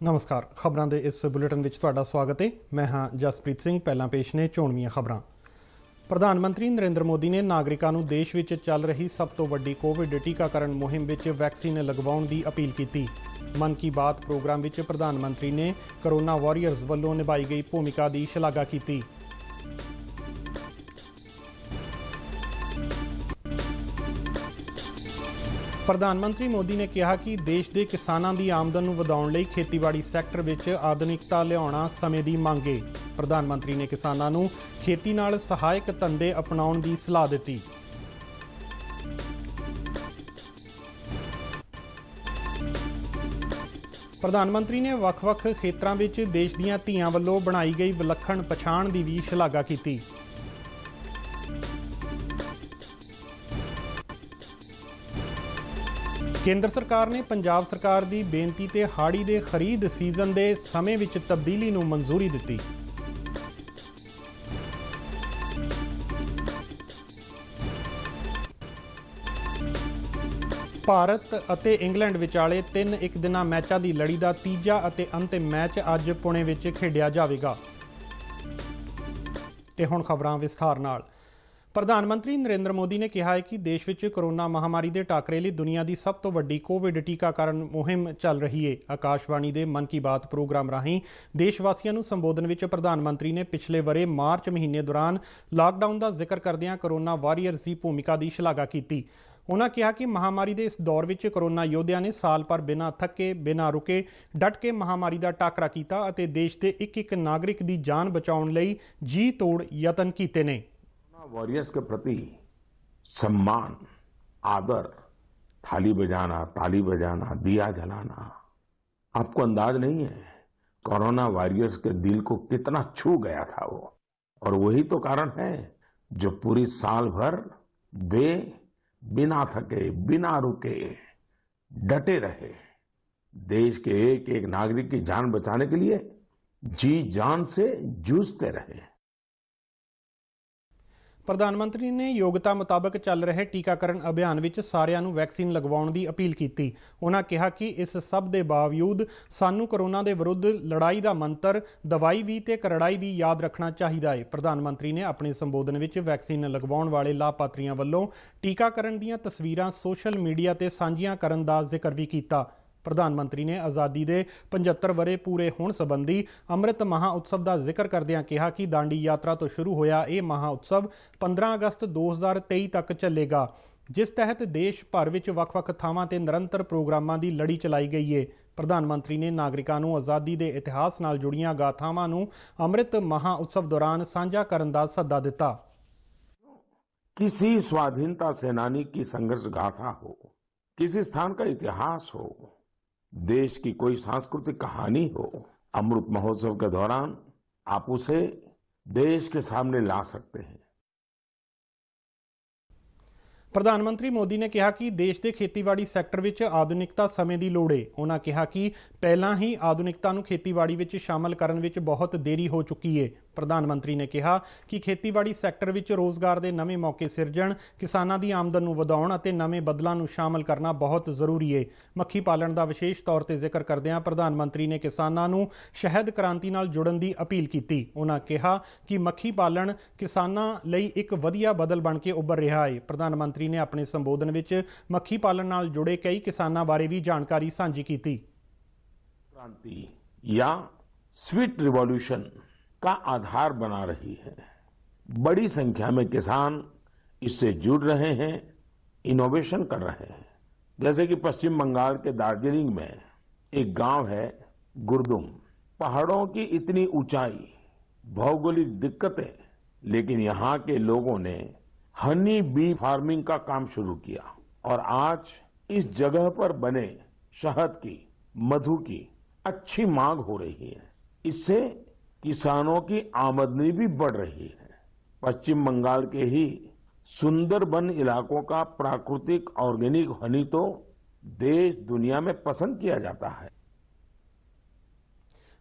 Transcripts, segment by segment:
नमस्कार। खबरों के इस बुलेटिन में तुहाडा स्वागत है। मैं हाँ जसप्रीत सिंह। पहला पेश ने चोणवीं खबरां। प्रधानमंत्री नरेंद्र मोदी ने नागरिकों को देश में चल रही सब तो वड्डी कोविड टीकाकरण मुहिम में वैक्सीन लगवाउण की अपील की। मन की बात प्रोग्राम में प्रधानमंत्री ने कोरोना वॉरियर्स वालों निभाई गई भूमिका की शलाघा की। प्रधानमंत्री मोदी ने कहा कि देश के किसानों की आमदन वधाउण लई खेतीबाड़ी सैक्टर में आधुनिकता लियाउणा समय की मंग है। प्रधानमंत्री ने किसानों को खेती नाल सहायक धंधे अपनाउण की सलाह दी। प्रधानमंत्री ने वख-वख खेत्रों में देश दीआं धीआं वल्लों बनाई गई विलक्षण पछाण की भी शलाघा की। केंद्र सरकार ने पंजाब सरकार की बेनती ते हाड़ी के खरीद सीजन के समय विच तब्दीली नूं मंजूरी दी। भारत और इंग्लैंड विचाले 3 एक दिना मैचों की लड़ी का तीजा और अंतिम मैच अज पुणे विच खेडिया जाएगा। ते हुण खबरां विस्तार नाल। प्रधानमंत्री नरेंद्र मोदी ने कहा है कि देश में कोरोना महामारी के टाकरे लिए दुनिया की सब तो वड्डी कोविड टीकाकरण मुहिम चल रही है। आकाशवाणी के मन की बात प्रोग्राम राही देशवासियों को संबोधन में प्रधानमंत्री ने पिछले वरे मार्च महीने दौरान लॉकडाउन का जिक्र करदियां कोरोना वॉरियर्स की भूमिका की शलाघा की। उन्होंने कहा कि महामारी के इस दौर में कोरोना योद्धिया ने साल भर बिना थके बिना रुके डट के महामारी का टाकरा किया और देश के एक नागरिक की जान बचाने लई जी तोड़ यतन किए ने। वॉरियर्स के प्रति सम्मान, आदर, थाली बजाना, ताली बजाना, दिया जलाना, आपको अंदाज नहीं है कोरोना वॉरियर्स के दिल को कितना छू गया था वो। और वही तो कारण है जो पूरी साल भर वे बिना थके बिना रुके डटे रहे, देश के एक एक नागरिक की जान बचाने के लिए जी जान से जूझते रहे। प्रधानमंत्री ने योग्यता मुताबिक चल रहे टीकाकरण अभियान में सारिਆਂ ਨੂੰ वैक्सीन लगवाउण की अपील की। उन्होंने कहा कि इस सब के बावजूद सानू कोरोना के विरुद्ध लड़ाई का मंत्र दवाई भी ते करड़ाई भी याद रखना चाहिए है। प्रधानमंत्री ने अपने संबोधन में वैक्सीन लगवाउण वाले लाभार्थियों वालों टीकाकरण दीआं तस्वीरां सोशल मीडिया ते साझियां करन दा जिक्र भी किया। प्रधानमंत्री ने आज़ादी के 75 वरे पूरे होने संबंधी अमृत महाउत्सव का जिक्र करदियां कहा कि दांडी यात्रा तो शुरू होया यह महाउत्सव 15 अगस्त 2023 तक चलेगा, जिस तहत देश भर में वख-वख थावां ते निरंतर प्रोग्रामां की लड़ी चलाई गई है। प्रधानमंत्री ने नागरिकों को आज़ादी के इतिहास नाल जुड़ियां गाथावां नूं अमृत महाउत्सव दौरान साझा करन दा सद्दा दिता। किसी स्वाधीनता सेनानी की संघर्ष गाथा हो, किसी स्थान का इतिहास हो, देश की कोई सांस्कृतिक कहानी हो, अमृत महोत्सव के दौरान आप उसे देश के सामने ला सकते हैं। प्रधानमंत्री मोदी ने कहा कि देश के खेतीबाड़ी सैक्टर में आधुनिकता समय की लोड़ है। उन्होंने कहा कि पहला ही आधुनिकता को खेतीबाड़ी में शामिल करने में बहुत देरी हो चुकी है। प्रधानमंत्री ने कहा कि खेतीबाड़ी सैक्टर में रोज़गार के नवे मौके सिरजण, किसानों की आमदन को वधाउण और नवे बदलों को शामिल करना बहुत जरूरी है। मक्खी पालन का विशेष तौर पर जिक्र करदियां प्रधानमंत्री ने किसानों को शहद क्रांति नाल जुड़न की अपील की। उन्होंने कहा कि मक्खी पालन किसानों लई एक वधिया बदल बन के उभर रहा है। प्रधानमंत्री ने अपने संबोधन में मक्खी पालन नाल जुड़े कई किसानों बारे भी जानकारी साझी की। क्रांति या स्वीट रिवॉल्यूशन का आधार बना रही है। बड़ी संख्या में किसान इससे जुड़ रहे हैं, इनोवेशन कर रहे हैं। जैसे कि पश्चिम बंगाल के दार्जिलिंग में एक गांव है गुरदुम। पहाड़ों की इतनी ऊंचाई, भौगोलिक दिक्कतें, लेकिन यहाँ के लोगों ने हनी बी फार्मिंग का काम शुरू किया और आज इस जगह पर बने शहद की, मधु की अच्छी मांग हो रही है। इससे किसानों की आमदनी भी बढ़ रही है। पश्चिम बंगाल के ही सुंदरबन इलाकों का प्राकृतिक ऑर्गेनिक हनी तो देश दुनिया में पसंद किया जाता है।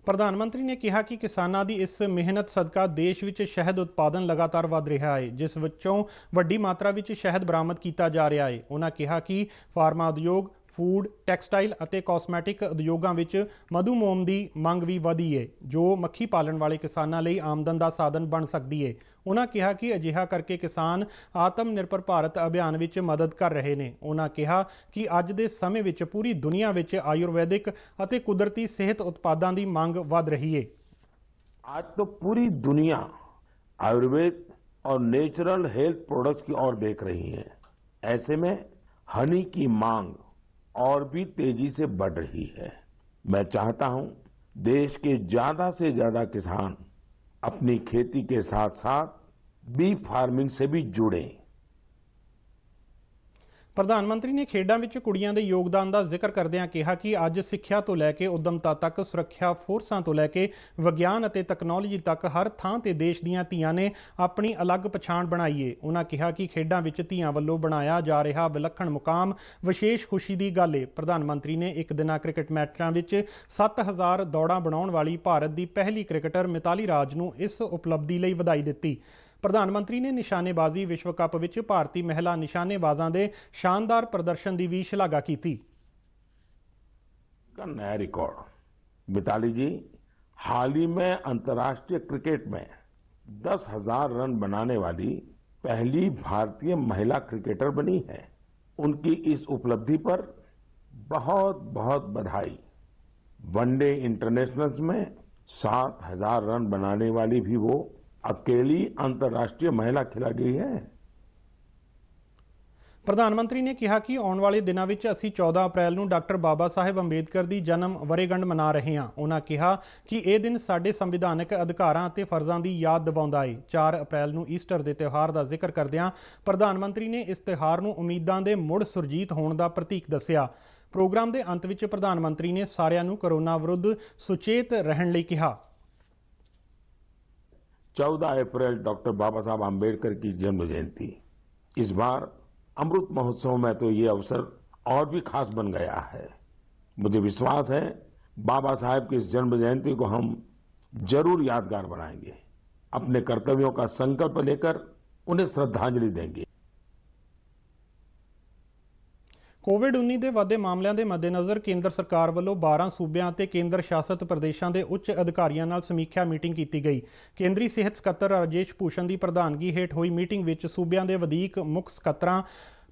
प्रधानमंत्री ने कहा कि किसानों की इस मेहनत सदका देश में शहद उत्पादन लगातार वध रहा है, जिस विचों वड्डी मात्रा में शहद बरामद किया जा रहा है। उन्होंने कहा कि फार्मा उद्योग, ਫੂਡ, ਟੈਕਸਟਾਈਲ ਅਤੇ ਕਾਸਮੈਟਿਕ ਉਦਯੋਗਾਂ ਵਿੱਚ ਮਧੂ ਮੋਮ ਦੀ ਮੰਗ ਵੀ ਵਧੀ ਹੈ, ਜੋ ਮੱਖੀ ਪਾਲਣ ਵਾਲੇ ਕਿਸਾਨਾਂ ਲਈ ਆਮਦਨ ਦਾ ਸਾਧਨ ਬਣ ਸਕਦੀ ਹੈ। ਉਹਨਾਂ ਕਿਹਾ ਕਿ ਅਜਿਹਾ ਕਰਕੇ ਕਿਸਾਨ ਆਤਮ ਨਿਰਭਰ ਭਾਰਤ ਅਭਿਆਨ ਵਿੱਚ ਮਦਦ ਕਰ ਰਹੇ ਨੇ। ਉਹਨਾਂ ਕਿਹਾ ਕਿ ਅੱਜ ਦੇ ਸਮੇਂ ਵਿੱਚ ਪੂਰੀ ਦੁਨੀਆ ਵਿੱਚ ਆਯੁਰਵੈਦਿਕ ਅਤੇ ਕੁਦਰਤੀ ਸਿਹਤ ਉਤਪਾਦਾਂ ਦੀ ਮੰਗ ਵਧ ਰਹੀ ਹੈ। आज तो पूरी दुनिया आयुर्वेद और नेचुरल हेल्थ प्रोडक्ट्स की ओर देख रही है। ऐसे में हनी की मांग और भी तेजी से बढ़ रही है। मैं चाहता हूं देश के ज्यादा से ज्यादा किसान अपनी खेती के साथ साथ बी फार्मिंग से भी जुड़ें। ਪ੍ਰਧਾਨ ਮੰਤਰੀ ਨੇ ਖੇਡਾਂ ਵਿੱਚ ਕੁੜੀਆਂ ਦੇ ਯੋਗਦਾਨ ਦਾ ਜ਼ਿਕਰ ਕਰਦਿਆਂ ਕਿਹਾ ਕਿ ਅੱਜ ਸਿੱਖਿਆ ਤੋਂ ਲੈ ਕੇ ਉੱਦਮਤਾ ਤੱਕ, ਸੁਰੱਖਿਆ ਫੋਰਸਾਂ ਤੋਂ ਲੈ ਕੇ ਵਿਗਿਆਨ ਅਤੇ ਤਕਨਾਲੋਜੀ ਤੱਕ ਹਰ ਥਾਂ ਤੇ ਦੇਸ਼ ਦੀਆਂ ਧੀਆਂ ਨੇ ਆਪਣੀ ਅਲੱਗ ਪਛਾਣ ਬਣਾਈ ਏ। ਉਹਨਾਂ ਕਿਹਾ ਕਿ ਖੇਡਾਂ ਵਿੱਚ ਧੀਆਂ ਵੱਲੋਂ ਬਣਾਇਆ ਜਾ ਰਿਹਾ ਵਿਲੱਖਣ ਮੁਕਾਮ ਵਿਸ਼ੇਸ਼ ਖੁਸ਼ੀ ਦੀ ਗੱਲ ਏ। ਪ੍ਰਧਾਨ ਮੰਤਰੀ ਨੇ ਇੱਕ ਦਿਨਾਂ ਕ੍ਰਿਕਟ ਮੈਚਾਂ ਵਿੱਚ 7000 ਦੌੜਾਂ ਬਣਾਉਣ ਵਾਲੀ ਭਾਰਤ ਦੀ ਪਹਿਲੀ ਕ੍ਰਿਕਟਰ ਮਿਤਾਲੀ ਰਾਜ ਨੂੰ ਇਸ ਉਪਲਬਧੀ ਲਈ ਵਧਾਈ ਦਿੱਤੀ। ਪ੍ਰਧਾਨ ਮੰਤਰੀ ਨੇ ਨਿਸ਼ਾਨੇਬਾਜ਼ੀ ਵਿਸ਼ਵ ਕੱਪ ਵਿੱਚ ਭਾਰਤੀ ਮਹਿਲਾ ਨਿਸ਼ਾਨੇਬਾਜ਼ਾਂ ਦੇ ਸ਼ਾਨਦਾਰ ਪ੍ਰਦਰਸ਼ਨ ਦੀ ਵੀ ਸ਼ਲਾਘਾ ਕੀਤੀ। का नया रिकॉर्ड। मिताली जी हाल ही में अंतर्राष्ट्रीय क्रिकेट में 10,000 रन बनाने वाली पहली भारतीय महिला क्रिकेटर बनी है। उनकी इस उपलब्धि पर बहुत बहुत बधाई। वनडे इंटरनेशनल्स में 7,000 रन बनाने वाली भी वो अकेली अंतर्राष्ट्रीय महिला खिलाड़ी है। ਪ੍ਰਧਾਨ ਮੰਤਰੀ ਨੇ ਕਿਹਾ ਕਿ ਆਉਣ ਵਾਲੇ ਦਿਨਾਂ ਵਿੱਚ ਅਸੀਂ 14 ਅਪ੍ਰੈਲ ਨੂੰ ਡਾਕਟਰ ਬਾਬਾ ਸਾਹਿਬ ਅੰਬੇਦਕਰ ਦੀ ਜਨਮ ਵਰ੍ਹੇਗੰਢ ਮਨਾ ਰਹੇ ਹਾਂ। ਉਹਨਾਂ ਕਿਹਾ ਕਿ ਇਹ ਦਿਨ ਸਾਡੇ ਸੰਵਿਧਾਨਕ ਅਧਿਕਾਰਾਂ ਅਤੇ ਫਰਜ਼ਾਂ ਦੀ ਯਾਦ ਦਿਵਾਉਂਦਾ ਹੈ। 4 ਅਪ੍ਰੈਲ ਨੂੰ ਈਸਟਰ ਦੇ ਤਿਉਹਾਰ ਦਾ ਜ਼ਿਕਰ ਕਰਦਿਆਂ ਪ੍ਰਧਾਨ ਮੰਤਰੀ ਨੇ ਇਸ ਤਿਉਹਾਰ ਨੂੰ ਉਮੀਦਾਂ ਦੇ ਮੁੜ ਸੁਰਜੀਤ ਹੋਣ ਦਾ ਪ੍ਰਤੀਕ ਦੱਸਿਆ। ਪ੍ਰੋਗਰਾਮ ਦੇ ਅੰਤ ਵਿੱਚ ਪ੍ਰਧਾਨ ਮੰਤਰੀ ਨੇ ਸਾਰਿਆਂ ਨੂੰ ਕੋਰੋਨਾ ਵਿਰੁੱਧ ਸੁਚੇਤ ਰਹਿਣ ਲਈ ਕਿਹਾ। 14 अप्रैल डॉक्टर बाबा साहब आम्बेडकर की जन्म जयंती। इस बार अमृत महोत्सव में तो ये अवसर और भी खास बन गया है। मुझे विश्वास है बाबा साहब की इस जन्म जयंती को हम जरूर यादगार बनाएंगे, अपने कर्तव्यों का संकल्प लेकर उन्हें श्रद्धांजलि देंगे। ਕੋਵਿਡ-19 ਦੇ ਵਧਦੇ ਮਾਮਲਿਆਂ ਦੇ ਮੱਦੇਨਜ਼ਰ ਕੇਂਦਰ ਸਰਕਾਰ ਵੱਲੋਂ 12 ਸੂਬਿਆਂ ਅਤੇ ਕੇਂਦਰ ਸ਼ਾਸਤ ਪ੍ਰਦੇਸ਼ਾਂ ਦੇ ਉੱਚ ਅਧਿਕਾਰੀਆਂ ਨਾਲ ਸਮੀਖਿਆ ਮੀਟਿੰਗ ਕੀਤੀ ਗਈ। ਕੇਂਦਰੀ ਸਿਹਤ ਸਕੱਤਰ ਰਾਜੇਸ਼ ਭੂਸ਼ਣ ਦੀ ਪ੍ਰਧਾਨਗੀ ਹੇਠ ਹੋਈ ਮੀਟਿੰਗ ਵਿੱਚ ਸੂਬਿਆਂ ਦੇ ਵਧੀਕ ਮੁੱਖ ਸਕੱਤਰਾਂ,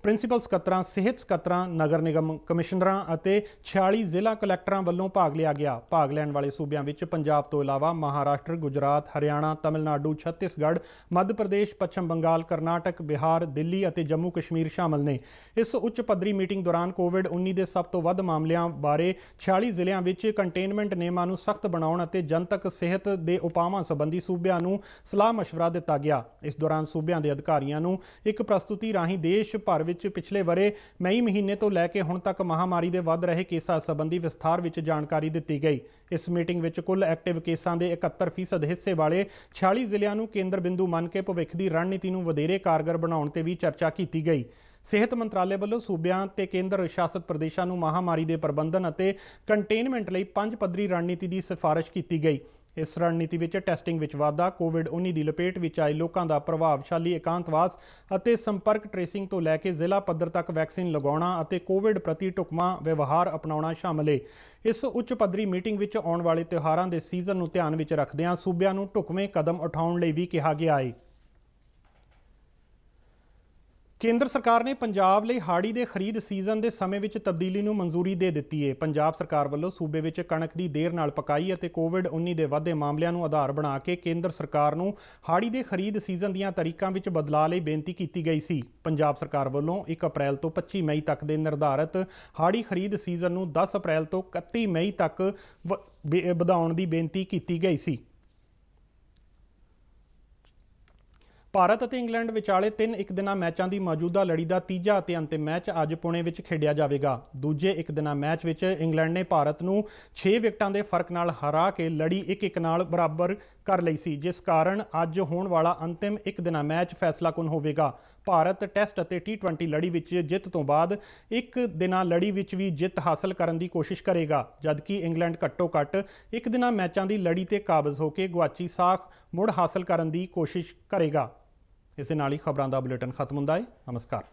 ਪ੍ਰਿੰਸੀਪਲ ਸਕੱਤਰਾਂ, ਸਿਹਤ ਸਕੱਤਰਾਂ, ਨਗਰ ਨਿਗਮ ਕਮਿਸ਼ਨਰਾਂ ਅਤੇ 46 ਜ਼ਿਲ੍ਹਾ ਕਲੈਕਟਰਾਂ ਵੱਲੋਂ ਭਾਗ ਲਿਆ ਗਿਆ। ਭਾਗ ਲੈਣ ਵਾਲੇ ਸੂਬਿਆਂ ਵਿੱਚ ਪੰਜਾਬ ਤੋਂ ਇਲਾਵਾ ਮਹਾਰਾਸ਼ਟਰ, ਗੁਜਰਾਤ, ਹਰਿਆਣਾ, ਤਮਿਲਨਾਡੂ, ਛੱਤੀਸਗੜ੍ਹ, ਮੱਧ ਪ੍ਰਦੇਸ਼, ਪੱਛਮ ਬੰਗਾਲ, ਕਰਨਾਟਕ, ਬਿਹਾਰ, ਦਿੱਲੀ ਅਤੇ ਜੰਮੂ ਕਸ਼ਮੀਰ ਸ਼ਾਮਲ ਨੇ। ਇਸ ਉੱਚ ਪੱਧਰੀ ਮੀਟਿੰਗ ਦੌਰਾਨ ਕੋਵਿਡ-19 ਦੇ ਸਭ ਤੋਂ ਵੱਧ ਮਾਮਲਿਆਂ ਬਾਰੇ 46 ਜ਼ਿਲ੍ਹਿਆਂ ਵਿੱਚ ਕੰਟੇਨਮੈਂਟ ਨਿਯਮਾਂ ਨੂੰ ਸਖਤ ਬਣਾਉਣ ਅਤੇ ਜਨਤਕ ਸਿਹਤ ਦੇ ਉਪਾਵਾਂ ਸੰਬੰਧੀ ਸੂਬਿਆਂ ਨੂੰ ਸਲਾਹ ਮਸ਼ਵਰਾ ਦਿੱਤਾ ਗਿਆ। ਇਸ ਦੌਰਾਨ ਸੂਬਿਆਂ ਦੇ ਅਧਿਕਾਰੀਆਂ ਨੂੰ ਇੱਕ ਪ੍ਰਸਤੁਤੀ ਰਾਹੀਂ ਦੇਸ਼ ਭਰ ਵਿੱਚ ਪਿਛਲੇ ਵਰ੍ਹੇ ਮਈ ਮਹੀਨੇ ਤੋਂ ਲੈ ਕੇ ਹੁਣ ਤੱਕ ਮਹਾਮਾਰੀ ਦੇ ਵੱਧ ਰਹੇ ਕੇਸਾਂ ਸੰਬੰਧੀ ਵਿਸਥਾਰ ਵਿੱਚ ਜਾਣਕਾਰੀ ਦਿੱਤੀ ਗਈ। ਇਸ ਮੀਟਿੰਗ ਵਿੱਚ ਕੁੱਲ ਐਕਟਿਵ ਕੇਸਾਂ ਦੇ 71% ਹਿੱਸੇ ਵਾਲੇ 46 ਜ਼ਿਲ੍ਹਿਆਂ ਨੂੰ ਕੇਂਦਰ ਬਿੰਦੂ ਮੰਨ ਕੇ ਭਵਿੱਖ ਦੀ ਰਣਨੀਤੀ ਨੂੰ ਵਧੇਰੇ ਕਾਰਗਰ ਬਣਾਉਣ ਤੇ ਵੀ ਚਰਚਾ ਕੀਤੀ ਗਈ। ਸਿਹਤ ਮੰਤਰਾਲੇ ਵੱਲੋਂ ਸੂਬਿਆਂ ਤੇ ਕੇਂਦਰ ਸ਼ਾਸਤ ਪ੍ਰਦੇਸ਼ਾਂ ਨੂੰ ਮਹਾਮਾਰੀ ਦੇ ਪ੍ਰਬੰਧਨ ਅਤੇ ਕੰਟੇਨਮੈਂਟ ਲਈ 5 ਪੱਧਰੀ ਰਣਨੀਤੀ ਦੀ ਸਿਫਾਰਿਸ਼ ਕੀਤੀ ਗਈ। ਇਸ ਰਣਨੀਤੀ ਵਿੱਚ ਟੈਸਟਿੰਗ ਵਿੱਚ ਵਾਧਾ, ਕੋਵਿਡ-19 ਦੀ ਲਪੇਟ ਵਿੱਚ ਆਏ ਲੋਕਾਂ ਦਾ ਪ੍ਰਭਾਵਸ਼ਾਲੀ ਇਕਾਂਤਵਾਸ ਅਤੇ ਸੰਪਰਕ ਟ੍ਰੇਸਿੰਗ ਤੋਂ ਲੈ ਕੇ ਜ਼ਿਲ੍ਹਾ ਪੱਧਰ ਤੱਕ ਵੈਕਸੀਨ ਲਗਾਉਣਾ ਅਤੇ ਕੋਵਿਡ ਪ੍ਰਤੀ ਢੁਕਵਾਂ ਵਿਵਹਾਰ ਅਪਣਾਉਣਾ ਸ਼ਾਮਲ ਹੈ। ਇਸ ਉੱਚ ਪੱਧਰੀ ਮੀਟਿੰਗ ਵਿੱਚ ਆਉਣ ਵਾਲੇ ਤਿਉਹਾਰਾਂ ਦੇ ਸੀਜ਼ਨ ਨੂੰ ਧਿਆਨ ਵਿੱਚ ਰੱਖਦਿਆਂ ਸੂਬਿਆਂ ਨੂੰ ਢੁਕਵੇਂ ਕਦਮ ਉਠਾਉਣ ਲਈ ਵੀ ਕਿਹਾ ਗਿਆ ਹੈ। ਕੇਂਦਰ ਸਰਕਾਰ ਨੇ ਪੰਜਾਬ ਲਈ ਹਾੜੀ ਦੇ ਖਰੀਦ ਸੀਜ਼ਨ ਦੇ ਸਮੇਂ ਵਿੱਚ ਤਬਦੀਲੀ ਨੂੰ ਮਨਜ਼ੂਰੀ ਦੇ ਦਿੱਤੀ ਹੈ। ਪੰਜਾਬ ਸਰਕਾਰ ਵੱਲੋਂ ਸੂਬੇ ਵਿੱਚ ਕਣਕ ਦੀ ਦੇਰ ਨਾਲ ਪਕਾਈ ਅਤੇ ਕੋਵਿਡ-19 ਦੇ ਵਧਦੇ ਮਾਮਲਿਆਂ ਨੂੰ ਆਧਾਰ ਬਣਾ ਕੇ ਕੇਂਦਰ ਸਰਕਾਰ ਨੂੰ ਹਾੜੀ ਦੇ ਖਰੀਦ ਸੀਜ਼ਨ ਦੀਆਂ ਤਾਰੀਖਾਂ ਵਿੱਚ ਬਦਲਾਅ ਲਈ ਬੇਨਤੀ ਕੀਤੀ ਗਈ ਸੀ। ਪੰਜਾਬ ਸਰਕਾਰ ਵੱਲੋਂ 1 ਅਪ੍ਰੈਲ ਤੋਂ 25 ਮਈ ਤੱਕ ਦੇ ਨਿਰਧਾਰਤ ਹਾੜੀ ਖਰੀਦ ਸੀਜ਼ਨ ਨੂੰ 10 ਅਪ੍ਰੈਲ ਤੋਂ 31 ਮਈ ਤੱਕ ਵਧਾਉਣ ਦੀ ਬੇਨਤੀ ਕੀਤੀ ਗਈ ਸੀ। ਭਾਰਤ ਅਤੇ ਇੰਗਲੈਂਡ ਵਿਚਾਲੇ 3 ਇੱਕ ਦਿਨਾਂ ਮੈਚਾਂ ਦੀ ਮੌਜੂਦਾ ਲੜੀ ਦਾ ਤੀਜਾ ਅਤੇ ਅੰਤਿਮ ਮੈਚ ਅੱਜ ਪੁਣੇ ਵਿੱਚ ਖੇਡਿਆ ਜਾਵੇਗਾ। ਦੂਜੇ ਇੱਕ ਦਿਨਾਂ ਮੈਚ ਵਿੱਚ ਇੰਗਲੈਂਡ ਨੇ ਭਾਰਤ ਨੂੰ 6 ਵਿਕਟਾਂ ਦੇ ਫਰਕ ਨਾਲ ਹਰਾ ਕੇ ਲੜੀ 1-1 ਨਾਲ ਬਰਾਬਰ ਕਰ ਲਈ ਸੀ, ਜਿਸ ਕਾਰਨ ਅੱਜ ਹੋਣ ਵਾਲਾ ਅੰਤਿਮ ਇੱਕ ਦਿਨਾਂ ਮੈਚ ਫੈਸਲਾਕੁਨ ਹੋਵੇਗਾ। ਭਾਰਤ ਟੈਸਟ ਅਤੇ T20 ਲੜੀ ਵਿੱਚ ਜਿੱਤ ਤੋਂ ਬਾਅਦ ਇੱਕ ਦਿਨਾਂ ਲੜੀ ਵਿੱਚ ਵੀ ਜਿੱਤ ਹਾਸਲ ਕਰਨ ਦੀ ਕੋਸ਼ਿਸ਼ ਕਰੇਗਾ, ਜਦਕਿ ਇੰਗਲੈਂਡ ਘੱਟੋ-ਘੱਟ ਇੱਕ ਦਿਨਾਂ ਮੈਚਾਂ ਦੀ ਲੜੀ ਤੇ ਕਾਬਜ਼ ਹੋ ਕੇ ਗੁਆਚੀ ਸਾਖ ਮੁੜ ਹਾਸਲ ਕਰਨ ਦੀ ਕੋਸ਼ਿਸ਼ ਕਰੇਗਾ। ਇਸ ਦੇ ਨਾਲ ਹੀ ਖਬਰਾਂ ਦਾ ਬੁਲੇਟਿਨ ਖਤਮ ਹੁੰਦਾ ਹੈ। ਨਮਸਕਾਰ।